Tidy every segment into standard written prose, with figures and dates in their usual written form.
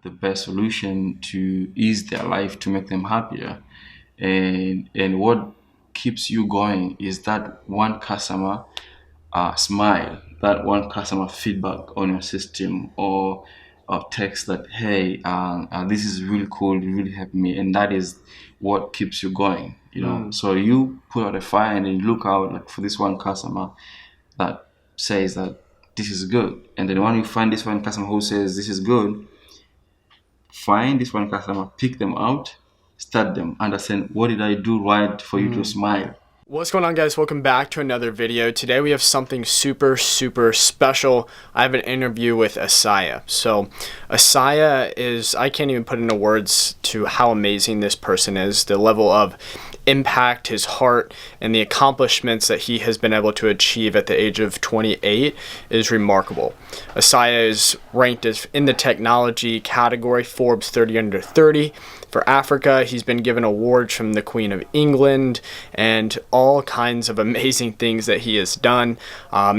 the best solution to ease their life, to make them happier. And what keeps you going is that one customer smile, that one customer feedback on your system, or text that, hey, this is really cool, you really helped me, and that is what keeps you going. So you put out a fire and then you look out like for this one customer that says that this is good, and then when you find this one customer who says this is good, find this one customer, pick them out, start them, understand what did I do right for you to smile. What's going on, guys? Welcome back to another video. Today we have something super special. I have an interview with Isaya. So Isaya is, I can't even put into words to how amazing this person is. The level of impact, his heart, and the accomplishments that he has been able to achieve at the age of 28 is remarkable. Isaya is ranked as in the technology category, Forbes 30 under 30. For Africa, he's been given awards from the Queen of England and all kinds of amazing things that he has done.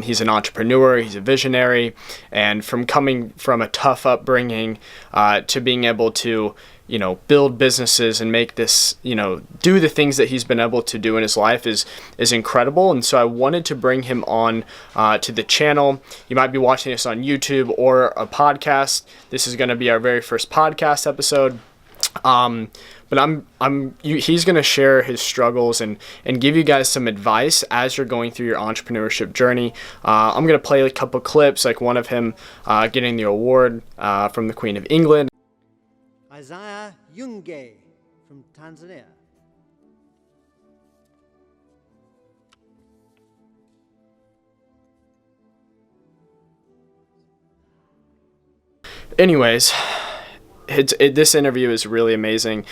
He's an entrepreneur, he's a visionary, and from coming from a tough upbringing to being able to build businesses and make this, do the things that he's been able to do in his life is incredible. And so I wanted to bring him on to the channel. You might be watching this on YouTube or a podcast. This is going to be our very first podcast episode. But he's going to share his struggles and give you guys some advice as you're going through your entrepreneurship journey. I'm going to play a couple clips, like one of him getting the award from the Queen of England. Isaya Yunge from Tanzania. Anyways, this interview is really amazing,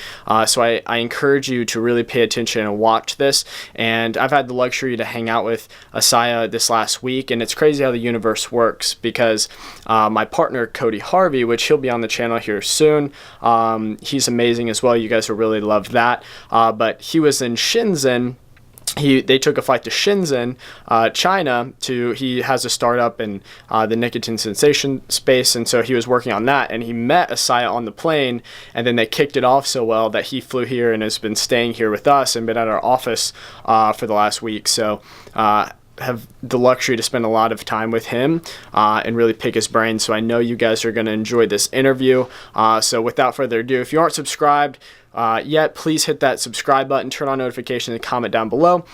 so I encourage you to really pay attention and watch this. And I've had the luxury to hang out with Isaya this last week, and it's crazy how the universe works, because my partner Cody Harvey, which he'll be on the channel here soon, he's amazing as well. You guys will really love that. But he was in Shenzhen. They took a flight to Shenzhen, China. He has a startup in the nicotine cessation space, and so he was working on that. And he met Isaya on the plane, and then they kicked it off so well that he flew here and has been staying here with us and been at our office for the last week. So have the luxury to spend a lot of time with him and really pick his brain. So I know you guys are going to enjoy this interview. So without further ado, if you aren't subscribed yet, please hit that subscribe button, turn on notifications, and comment down below.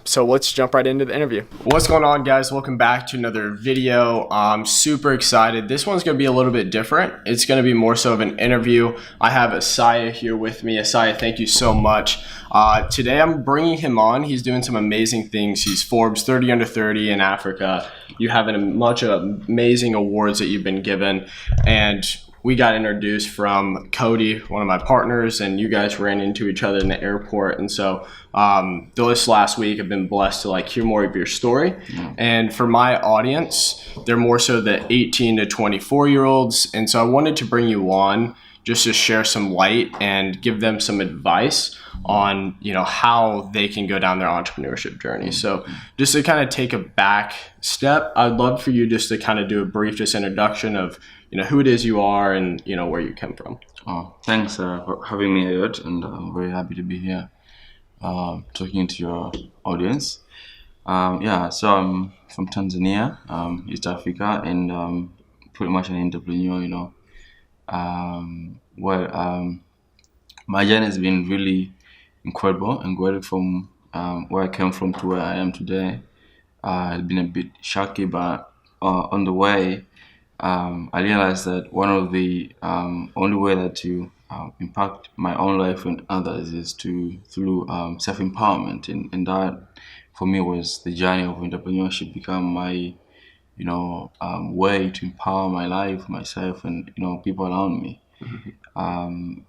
So let's jump right into the interview. What's going on, guys? Welcome back to another video. I'm super excited. This one's going to be a little bit different. It's going to be more so of an interview. I have Isaya here with me. Isaya, thank you so much. Today I'm bringing him on. He's doing some amazing things. He's Forbes 30 under 30 in Africa. You have a bunch of amazing awards that you've been given, and we got introduced from Cody, one of my partners, and you guys ran into each other in the airport. And so this last week I've been blessed to hear more of your story. Yeah. And for my audience, they're more so the 18 to 24-year-olds. And so I wanted to bring you on just to share some light and give them some advice on how they can go down their entrepreneurship journey. So just to kind of take a back step, I'd love for you just to kind of do a brief introduction of who it is you are and where you come from. Thanks for having me, Ayot, and I'm very happy to be here talking to your audience. So I'm from Tanzania, East Africa, and pretty much an entrepreneur. My journey has been really incredible and great from where I came from to where I am today. It's been a bit shaky, but on the way, I realized that one of the only way that to impact my own life and others is through self-empowerment, and that for me was the journey of entrepreneurship, become my way to empower my life, myself, and people around me. And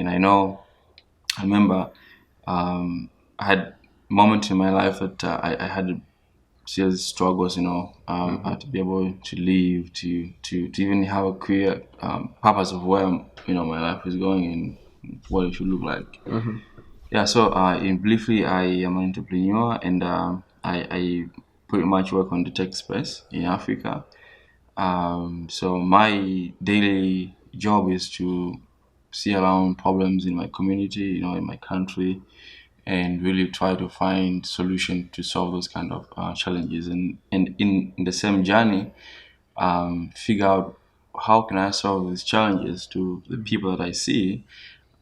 I remember I had moments in my life that I had serious struggles, to be able to live, to even have a clear purpose of where my life is going and what it should look like. So briefly, I am an entrepreneur, and I pretty much work on the tech space in Africa. So my daily job is to see around problems in my community, in my country, and really try to find solution to solve those kind of challenges. And in the same journey, figure out how can I solve these challenges to the people that I see,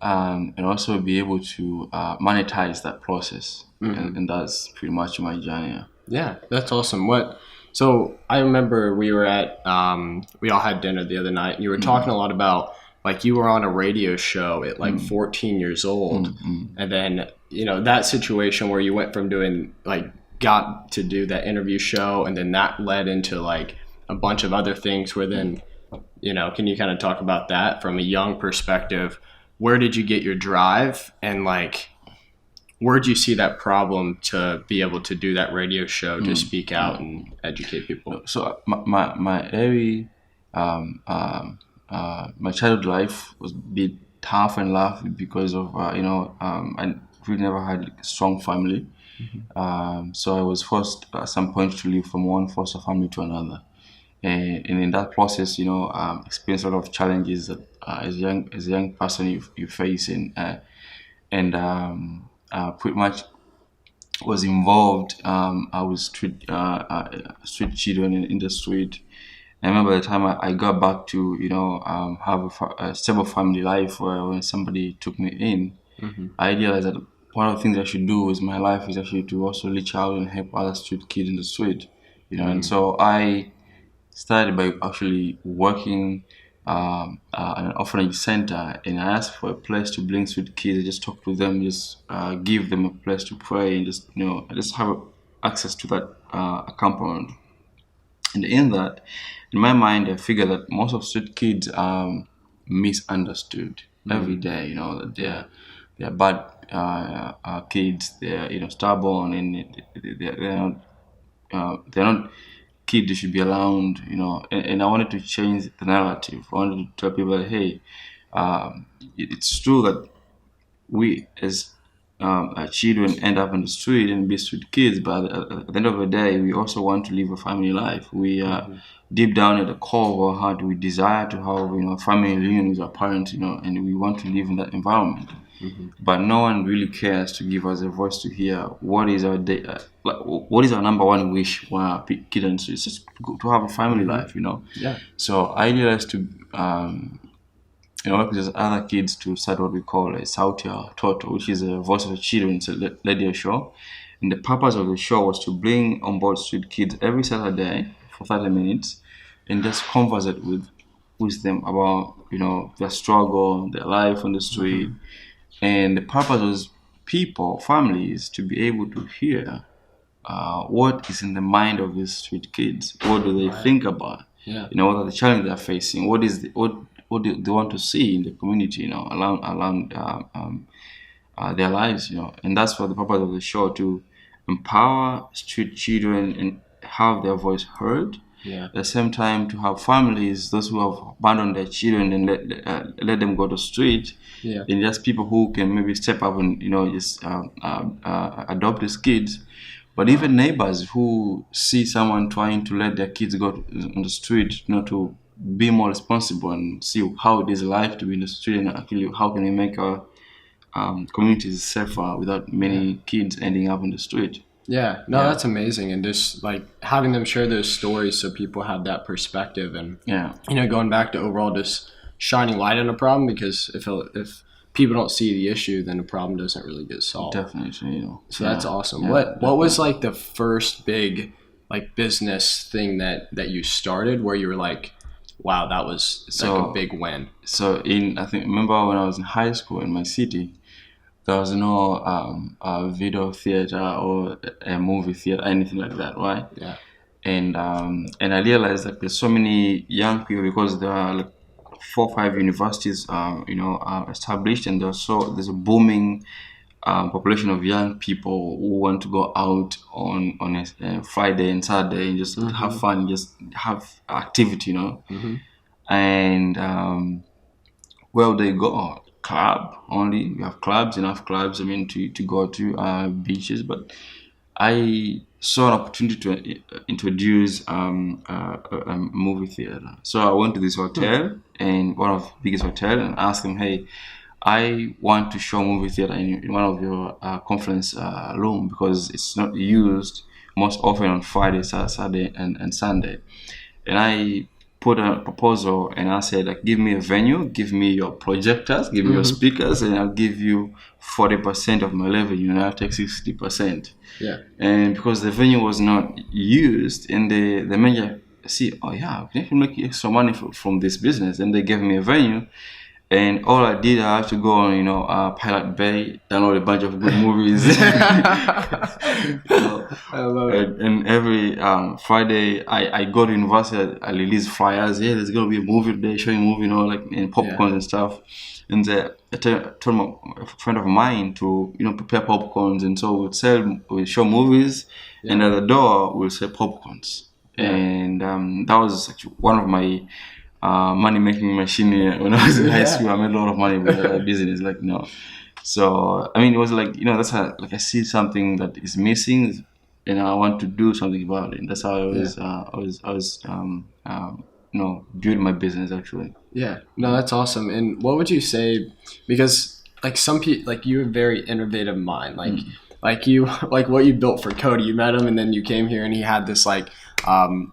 and also be able to monetize that process. And that's pretty much my journey. Yeah, that's awesome. So I remember we were we all had dinner the other night, and you were talking a lot about, like, you were on a radio show at like 14 years old. And then, that situation where you went from doing, like, got to do that interview show, and then that led into like a bunch of other things where then, can you kind of talk about that from a young perspective? Where did you get your drive, and like, where do you see that problem to be able to do that radio show to speak out and educate people? So my early my childhood life was a bit tough and rough because of I really never had a strong family. So I was forced at some point to leave from one foster family to another, and in that process, experienced a lot of challenges that as a young person you face and pretty much was involved. I was street children in the street. I remember the time I got back to have a stable family life, where when somebody took me in, I realized that one of the things I should do with my life is actually to also reach out and help other street kids in the street. And so I started by actually working at an orphanage center, and I asked for a place to bring street kids. I just talk to them, just give them a place to pray, and just have access to that compound. And in my mind, I figure that most of street kids are misunderstood every day. That they're bad kids. They're stubborn, and they're not kids who should be around. And I wanted to change the narrative. I wanted to tell people that, hey, it's true that we as our children end up in the street and be street kids, but at the end of the day, we also want to live a family life. We deep down at the core of our heart, we desire to have a family reunion with our parents, and we want to live in that environment. But no one really cares to give us a voice to hear what is our what is our number one wish when our kids. It's just to have a family life, Yeah. So I realized to work with other kids to start what we call a Sautia Toto, which is a voice of the children. It's a radio show. And the purpose of the show was to bring on board street kids every Saturday for 30 minutes and just converse with them about, their struggle, their life on the street. And the purpose was families, to be able to hear what is in the mind of these street kids. What do they think about? Yeah. What are the challenges they're facing? What do they want to see in the community, around their lives, and that's for the purpose of the show, to empower street children and have their voice heard. Yeah. At the same time, to have families, those who have abandoned their children and let them go to the street, and just people who can maybe step up and just adopt these kids. But even neighbors who see someone trying to let their kids go on the street, to be more responsible and see how it is life to be in the street, and actually how can we make our communities safer without many kids ending up in the street. Yeah, no, that's amazing. And just like having them share those stories so people have that perspective, and going back to overall just shining light on a problem, because if people don't see the issue, then the problem doesn't really get solved. Definitely, So that's awesome. What was like the first big like business thing that you started where you were like, wow, that was like a big win? So remember when I was in high school in my city, there was no video theater or a movie theater, anything like that, right? Yeah. And I realized that there's so many young people, because there are like 4 or 5 universities, established, and there's a booming population of young people who want to go out on a Friday and Saturday and just have fun, just have activity, and where they go. Club only. We have clubs, enough clubs. To go to beaches, but I saw an opportunity to introduce a movie theater. So I went to this hotel, and one of the biggest hotel, and asked them, "Hey, I want to show movie theater in one of your conference room because it's not used most often on Friday, Saturday, and Sunday." And I put a proposal, and I said, like, give me a venue, give me your projectors, give me your speakers, and I'll give you 40% of my revenue, and I'll take 60%. Yeah. And because the venue was not used, and the manager see, oh yeah, we can make extra money from this business, and they gave me a venue. And all I did, I had to go on, Pirate Bay, download a bunch of good movies. I love it. And every Friday, I go to university, I release flyers. Yeah, there's gonna be a movie today, showing a movie, like in popcorns and stuff. And I told a friend of mine to, prepare popcorns, and so we'll show movies, and at the door we'll sell popcorns. Yeah. And that was actually one of my money making machine when I was in high school. I made a lot of money with business, So I mean, it was that's how I see something that is missing, and I want to do something about it. And that's how I was build my business actually. Yeah, no, that's awesome. And what would you say? Because some people, you have a very innovative mind. Like what you built for Cody. You met him, and then you came here, and he had this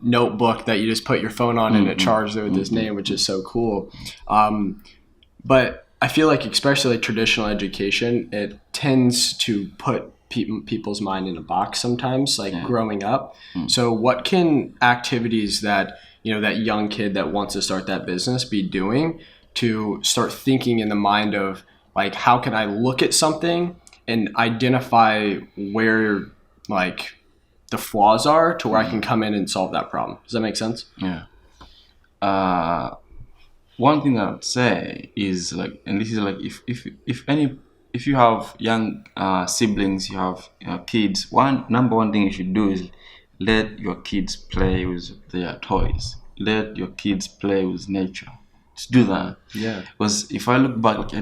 notebook that you just put your phone on, and it charged it with his name, which is so cool. But I feel like, especially traditional education, it tends to put people's mind in a box sometimes, growing up. So what can activities that that young kid that wants to start that business be doing to start thinking in the mind of how can I look at something and identify where the flaws are to where I can come in and solve that problem? Does that make sense? Yeah. One thing I would say is and this is if you have young siblings, you have kids, number one thing you should do is let your kids play with their toys. Let your kids play with nature. Just do that. Yeah. Because if I look back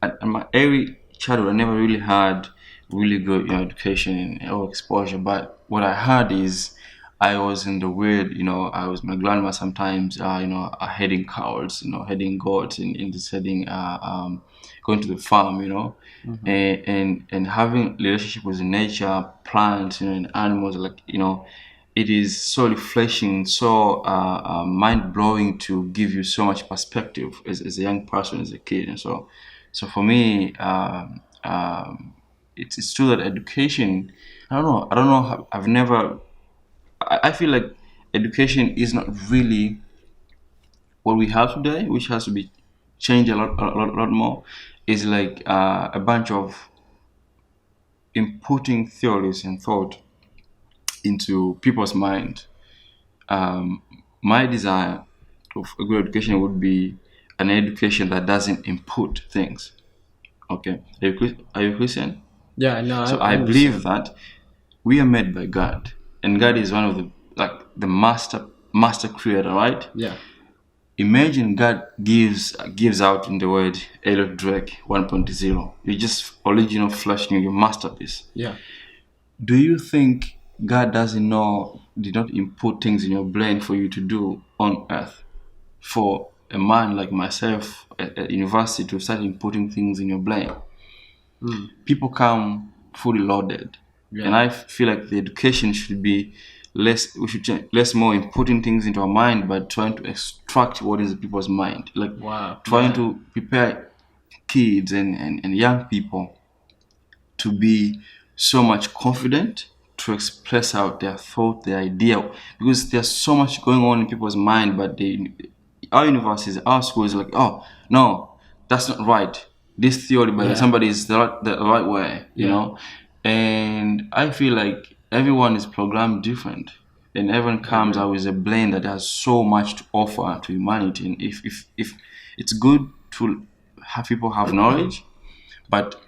at my early childhood, I never really had really good education or exposure. But what I had is I was in the weird, I was my grandma sometimes, heading cows, heading goats, and just heading, going to the farm, and having relationship with nature, plants, and animals, it is so refreshing, so mind blowing to give you so much perspective as a young person, as a kid, and so for me, it's true that education. I don't know. I've never. I feel like education is not really what we have today, which has to be changed a lot more. Is a bunch of inputting theories and thought into people's mind. My desire of a good education would be an education that doesn't input things. Okay, are you Christian? Yeah, no. So I believe that we are made by God, and God is one of the master creator, right? Yeah. Imagine God gives out in the word Elliot Drake 1.0. You just original flesh, your masterpiece. Yeah. Do you think God did not input things in your brain for you to do on earth? For a man like myself at university to start inputting things in your brain. People come fully loaded. Yeah. And I feel like the education should be less more inputting things into our mind, but trying to extract what is in people's mind. Trying to prepare kids and young people to be so much confident to express out their thought, their idea, because there's so much going on in people's mind, but our universities, our schools, oh no, that's not right. This theory by somebody is the right way, you know. And I feel like everyone is programmed different, and everyone comes out with a brain that has so much to offer to humanity. And if it's good to have people have knowledge, but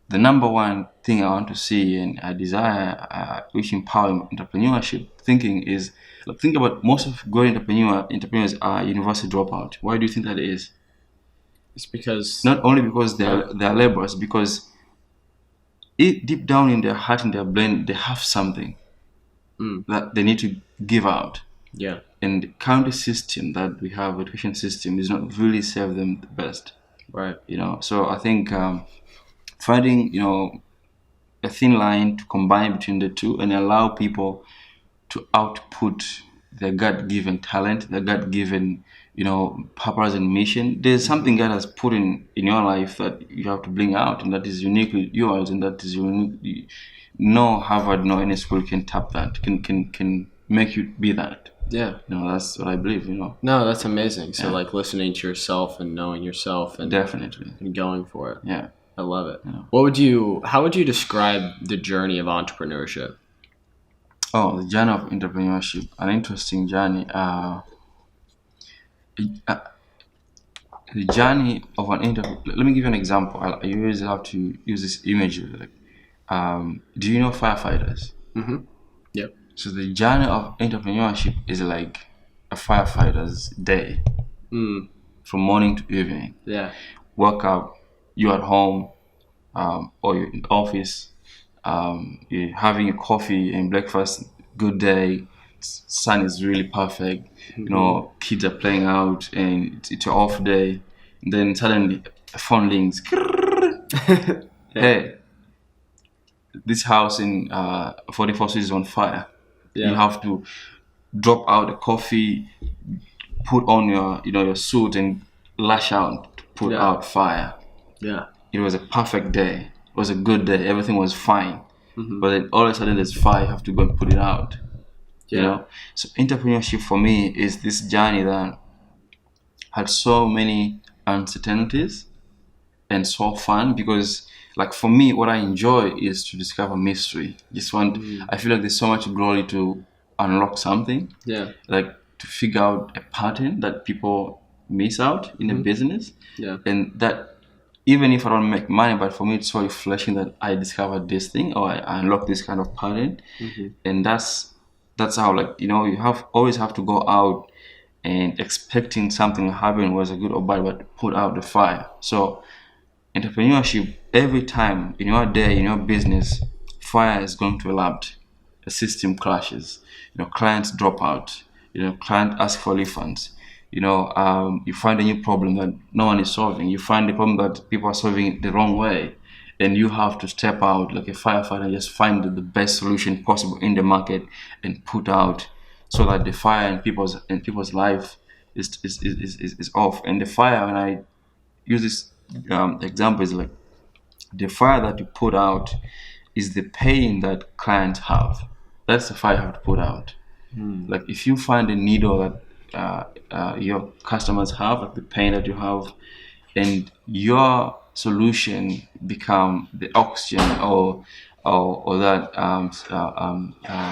the number one thing I want to see and I desire, which empower entrepreneurship thinking, is think about most of great entrepreneurs are university dropout. Why do you think that is? It's because not only because they're laborers, because deep down in their heart, in their brain, they have something that they need to give out. Yeah. And the county system that we have, education system, is not really serve them the best. Right. So I think finding a thin line to combine between the two and allow people to output their God-given talent, their God-given purpose and mission. There's something God has put in your life that you have to bring out, and that is uniquely yours, and that is unique. No Harvard, no any school can tap that, can make you be that. Yeah. That's what I believe. No, that's amazing. So like listening to yourself and knowing yourself and Definitely. and going for it. Yeah. I love it. Yeah. How would you describe the journey of entrepreneurship? Oh, the journey of entrepreneurship, an interesting journey. The journey of an entrepreneur. Let me give you an example. I always have to use this imagery. Do you know firefighters? Mm-hmm. Yep. So the journey of entrepreneurship is like a firefighter's day, from morning to evening. Yeah. Wake up, you're at home, or you're in office. You're having a coffee and breakfast. Good day. Sun is really perfect. Kids are playing out, and it's an off day. And then suddenly, a phone rings. Hey, this house in 44 Street is on fire. Yeah. You have to drop out the coffee, put on your suit, and lash out to put out fire. Yeah. It was a perfect day. It was a good day. Everything was fine. But then all of a sudden there's fire. You have to go and put it out. So entrepreneurship for me is this journey that had so many uncertainties and so fun, because like for me, what I enjoy is to discover mystery. I feel like there's so much glory to unlock something. Yeah. Like to figure out a pattern that people miss out in a business. Yeah. And that even if I don't make money, but for me it's so refreshing that I discovered this thing, or I unlock this kind of pattern. And that's how you always have to go out and expecting something to happen, was a good or bad, but put out the fire. So entrepreneurship, every time in your day, in your business, fire is going to erupt. The system crashes. Clients drop out. Client ask for refunds. You find a new problem that no one is solving. You find a problem that people are solving it the wrong way, and you have to step out like a firefighter and just find the best solution possible in the market and put out, so that the fire in people's life is off. And the fire, when I use this example, is like the fire that you put out is the pain that clients have. That's the fire you have to put out. Like if you find a needle that your customers have, like the pain that you have, and your solution become the oxygen or that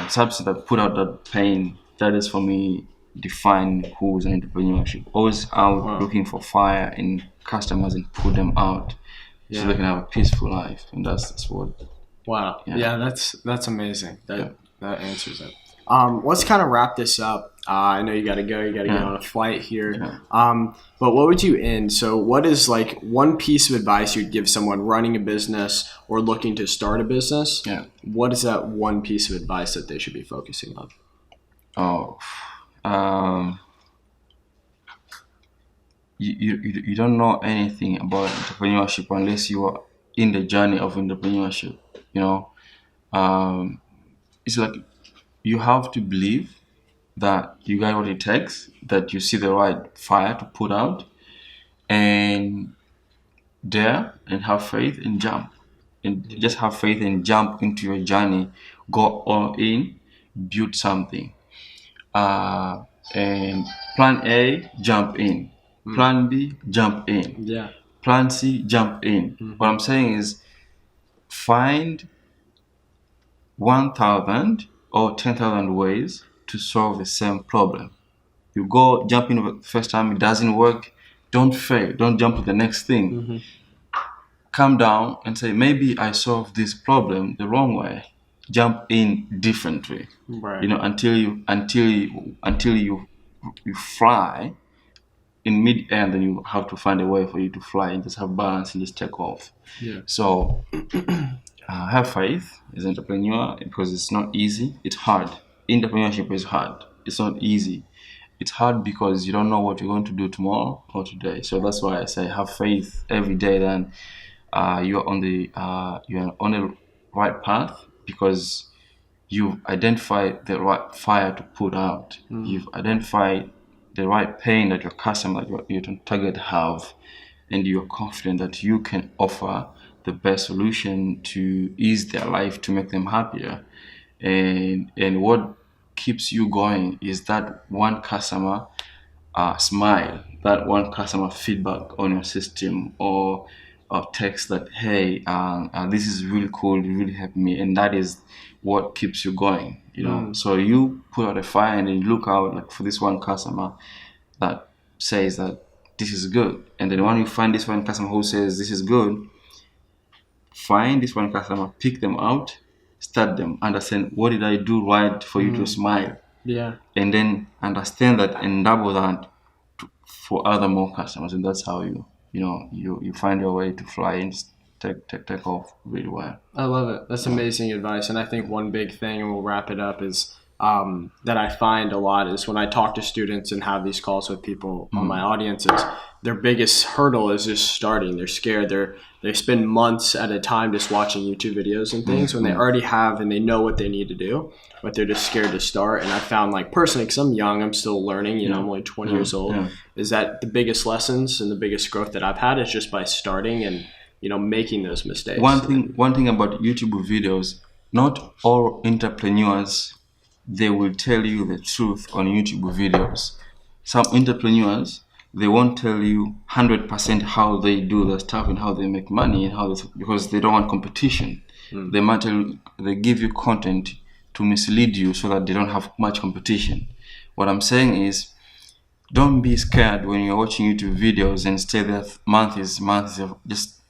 substance that put out that pain, that is for me define who is an entrepreneurship. Always out looking for fire in customers and put them out, so they can have a peaceful life. And that's what. Wow. Yeah, that's amazing. That answers it. Let's kind of wrap this up. I know you got to go. You got to get on a flight here. But what would you end? So what is like one piece of advice you'd give someone running a business or looking to start a business? Yeah. What is that one piece of advice that they should be focusing on? You don't know anything about entrepreneurship unless you are in the journey of entrepreneurship. It's like you have to believe that you got what it takes, that you see the right fire to put out, and dare and have faith and jump. And just have faith and jump into your journey. Go all in, build something. And plan A, jump in. Plan B, jump in. Yeah. Plan C, jump in. What I'm saying is find 1,000 or 10,000 ways to solve the same problem. You go jump in the first time, it doesn't work, don't fail, don't jump to the next thing. Calm down and say, maybe I solved this problem the wrong way. Jump in differently. Right. Until you fly in mid-air, then you have to find a way for you to fly and just have balance and just take off. Yeah. So have faith as an entrepreneur because it's not easy. It's hard. Entrepreneurship is hard. It's not easy. It's hard because you don't know what you're going to do tomorrow or today. So that's why I say have faith every day. Then you're on the right path because you've identified the right fire to put out. You've identified the right pain that your customer, your target have, and you're confident that you can offer the best solution to ease their life, to make them happier. And what keeps you going is that one customer smile, that one customer feedback on your system, or text that, hey, this is really cool, you really helped me, and that is what keeps you going. So you put out a fire and then you look out like for this one customer that says that this is good, and then when you find this one customer who says this is good, find this one customer, pick them out, start them, understand what did I do right for you to smile, and then understand that and double that for other more customers, and that's how you find your way to fly and take off really well. I love it. That's amazing advice. And I think one big thing, and we'll wrap it up, is that I find a lot is when I talk to students and have these calls with people on my audiences, their biggest hurdle is just starting. They're scared. They spend months at a time just watching YouTube videos and things when they already have and they know what they need to do, but they're just scared to start. And I found, like, personally, because I'm young, I'm still learning, I'm only 20 years old, is that the biggest lessons and the biggest growth that I've had is just by starting and making those mistakes. One thing about YouTube videos, not all entrepreneurs, they will tell you the truth on YouTube videos. Some entrepreneurs, they won't tell you 100% how they do the stuff and how they make money and because they don't want competition. They give you content to mislead you so that they don't have much competition. What I'm saying is, don't be scared when you're watching YouTube videos and stay there months. Just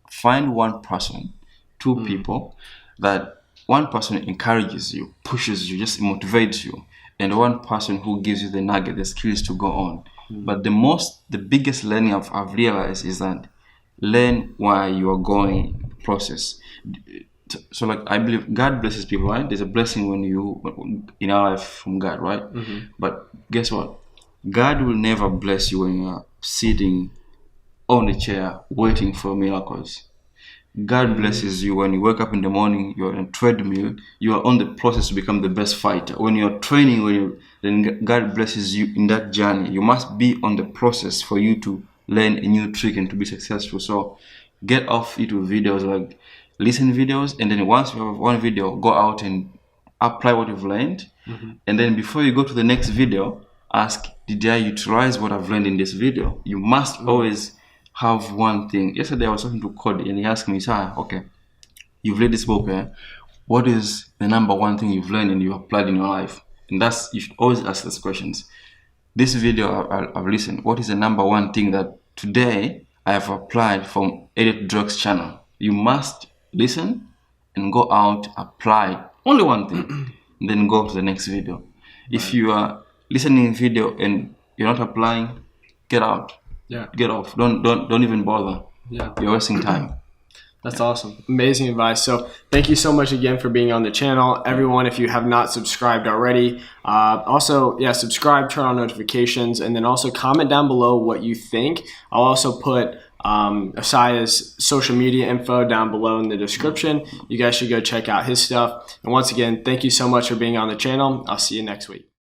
find one person, two people, that one person encourages you, pushes you, just motivates you, and one person who gives you the nugget, the skills to go on. But the biggest learning I've realized is that learn why you are going process. So, like, I believe God blesses people, right? There's a blessing in our life from God, right? But guess what? God will never bless you when you are sitting on a chair waiting for miracles. God blesses you when you wake up in the morning, you're on a treadmill, you are on the process to become the best fighter. When you're training, then God blesses you in that journey. You must be on the process for you to learn a new trick and to be successful. So get off YouTube videos, like listen videos, and then once you have one video, go out and apply what you've learned. And then before you go to the next video, ask, did I utilize what I've learned in this video? You must always have one thing. Yesterday I was talking to Cody and he asked me, okay, you've read this book, what is the number one thing you've learned and you applied in your life? And you should always ask those questions. This video I've listened, what is the number one thing that today I have applied from Edit Drugs channel? You must listen and go out, apply only one thing, and then go to the next video. If you are listening video and you're not applying, get out. Get off. Don't even bother. You're wasting time. That's awesome. Amazing advice. So thank you so much again for being on the channel. Everyone, if you have not subscribed already, also, subscribe, turn on notifications, and then also comment down below what you think. I'll also put Isaya's social media info down below in the description. You guys should go check out his stuff. And once again, thank you so much for being on the channel. I'll see you next week.